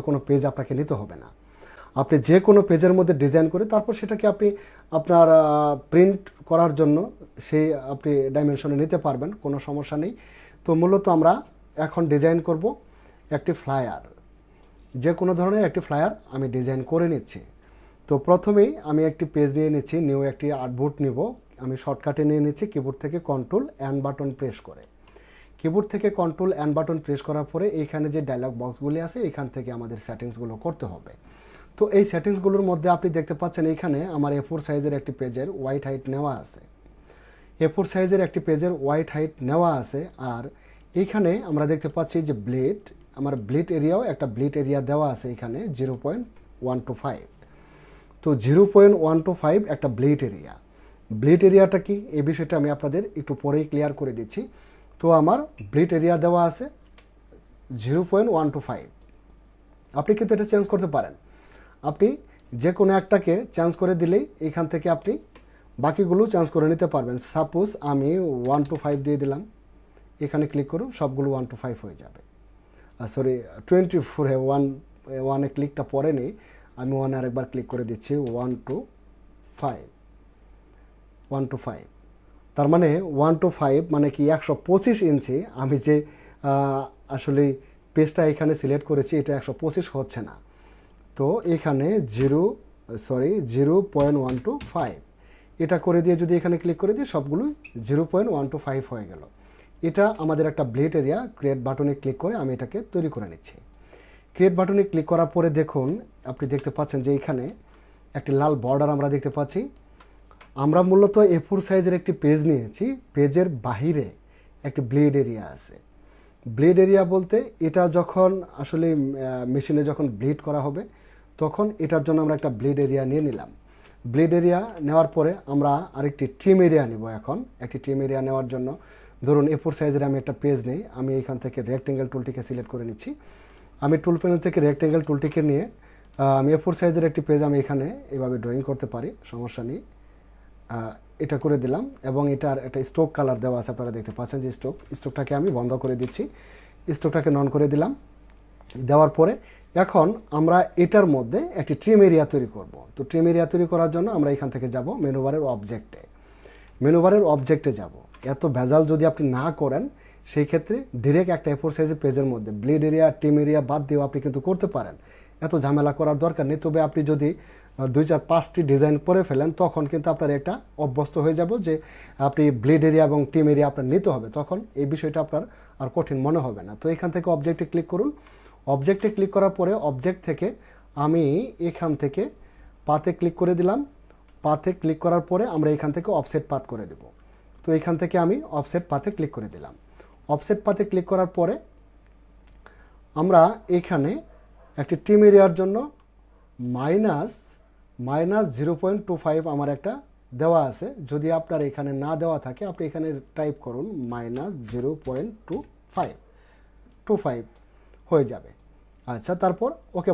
কোনো পেজ আপনাকে নিতে হবে না। আপনি যে কোনো পেজের মধ্যে ডিজাইন করে তারপর সেটাকে আপনি আপনার প্রিন্ট করার জন্য সেই আপনি ডাইমেনশনে নিতে পারবেন, কোনো সমস্যা নেই। তো মূলত আমরা এখন ডিজাইন করব একটি ফ্লায়ার, যে কোনো ধরনের একটি ফ্লায়ার আমি ডিজাইন করে নিচ্ছি। তো প্রথমেই আমি একটি পেজ নিয়ে নিচ্ছি, নিউ একটি আর্টবোর্ড নিব। আমি শর্টকাটে নিয়ে নিচ্ছি কিবোর্ড থেকে কন্ট্রোল অ্যান্ড বাটন প্রেস করে। কিবোর্ড থেকে কন্ট্রোল অ্যান্ড বাটন প্রেস করার পরে এইখানে যে ডায়লগ বক্সগুলি আছে এখান থেকে আমাদের সেটিংসগুলো করতে হবে। তো এই সেটিংসগুলোর মধ্যে আপনি দেখতে পাচ্ছেন এইখানে আমার A4 সাইজের একটি পেজের হোয়াইট হাইট নেওয়া আছে, A4 সাইজের একটি পেজের হোয়াইট হাইট নেওয়া আছে। আর এইখানে আমরা দেখতে পাচ্ছি যে ব্লিড, আমার ব্লিড এরিয়াও একটা ব্লিড এরিয়া দেওয়া আছে এখানে 0.125। তো 0.125 একটা ব্লিড এরিয়া। ব্লিড এরিয়াটা কি এই বিষয়টা আমি আপনাদের একটু পরেই ক্লিয়ার করে দিচ্ছি। তো আমার ব্লিড এরিয়া দেওয়া আছে 0.125। আপনি কিন্তু এটা চেঞ্জ করতে পারেন, আপনি যে কোনো একটাকে চেঞ্জ করে দিলেই এখান থেকে আপনি বাকিগুলো চেঞ্জ করে নিতে পারবেন। সাপোজ আমি 125 দিয়ে দিলাম, এখানে ক্লিক করুন, সবগুলো 125 হয়ে যাবে। সরি 24, 1 ক্লিকটা পরে নেই, আমি 1 আরেকবার ক্লিক করে দিচ্ছি, 125। তার মানে 125 মানে কি 125 ইঞ্চি। আমি যে আসলে পেজটা এখানে সিলেক্ট করেছি এটা 125 হচ্ছে না। তো এখানে 0.125 এটা করে দিয়ে যদি এখানে ক্লিক করে দিই সবগুলো 0.125 হয়ে গেল। এটা আমাদের একটা ব্লেড এরিয়া। ক্রিয়েট বাটনে ক্লিক করে আমি এটাকে তৈরি করে নিচ্ছি। ক্রিয়েট বাটনে ক্লিক করার পরে দেখুন, আপনি দেখতে পাচ্ছেন যে এখানে একটি লাল বর্ডার আমরা দেখতে পাচ্ছি। আমরা মূলত A4 সাইজের একটি পেজ নিয়েছি, পেজের বাহিরে একটি ব্লেড এরিয়া আছে। ব্লেড এরিয়া বলতে এটা যখন আসলে মেশিনে যখন ব্লেড করা হবে তখন এটার জন্য আমরা একটা ব্লেড এরিয়া নিয়ে নিলাম। ব্লেড এরিয়া নেওয়ার পরে আমরা আরেকটি ট্রিম এরিয়া নেব। এখন একটি ট্রিম এরিয়া নেওয়ার জন্য ধরুন A4 সাইজের আমি একটা পেজ নেই, আমি এখান থেকে রেক্টেঙ্গেল টুলটিকে সিলেক্ট করে নিচ্ছি। আমি টুল প্যানেল থেকে রেক্টেঙ্গেল টুলটিকে নিয়ে আমি A4 সাইজের একটি পেজ আমি এখানে এভাবে ড্রয়িং করতে পারি, সমস্যা নেই। এটা করে দিলাম এবং এটার একটা স্ট্রোক কালার দেওয়া আছে, আপনারা দেখতে পাচ্ছেন যে স্ট্রোকটাকে আমি বন্ধ করে দিচ্ছি, স্ট্রোকটাকে নন করে দিলাম। দেওয়ার পরে এখন আমরা এটার মধ্যে একটি ট্রিম এরিয়া তৈরি করব। তো ট্রিম এরিয়া তৈরি করার জন্য আমরা এখান থেকে যাব মেনুবারের অবজেক্টে যাব। এত ভেজাল যদি আপনি না করেন সেই ক্ষেত্রে ডিরেক্ট একটা A4 সাইজের পেজের মধ্যে ব্লেড এরিয়া ট্রিম এরিয়া বাদ দিয়েও আপনি কিন্তু করতে পারেন, এত ঝামেলা করার দরকার নেই। তবে আপনি যদি 2-4-5টি ডিজাইন করে ফেলেন তখন কিন্তু আপনার একটা অভ্যস্ত হয়ে যাব যে আপনি ব্লেড এরিয়া এবং ট্রিম এরিয়া আপনার নিতে হবে, তখন এই বিষয়টা আপনার আর কঠিন মনে হবে না। তো এখান থেকে অবজেক্টে ক্লিক করুন। অবজেক্টে ক্লিক করার পরে অবজেক্ট থেকে আমি এখান থেকে পাথে ক্লিক করে দিলাম। পাথে ক্লিক করার পরে আমরা এখান থেকে অফসেট পাথ করে দেব। তো এখান থেকে আমি অফসেট পাথে ক্লিক করে দিলাম। অফসেট পাথে ক্লিক করার পরে আমরা এখানে একটি ট্রিম এরিয়ার জন্য মাইনাস 0.25 আমার একটা দেওয়া আছে। যদি আপনার এখানে না দেওয়া থাকে আপনি এখানে টাইপ করুন -0.25 হয়ে যাবে। আচ্ছা, তারপর ওকে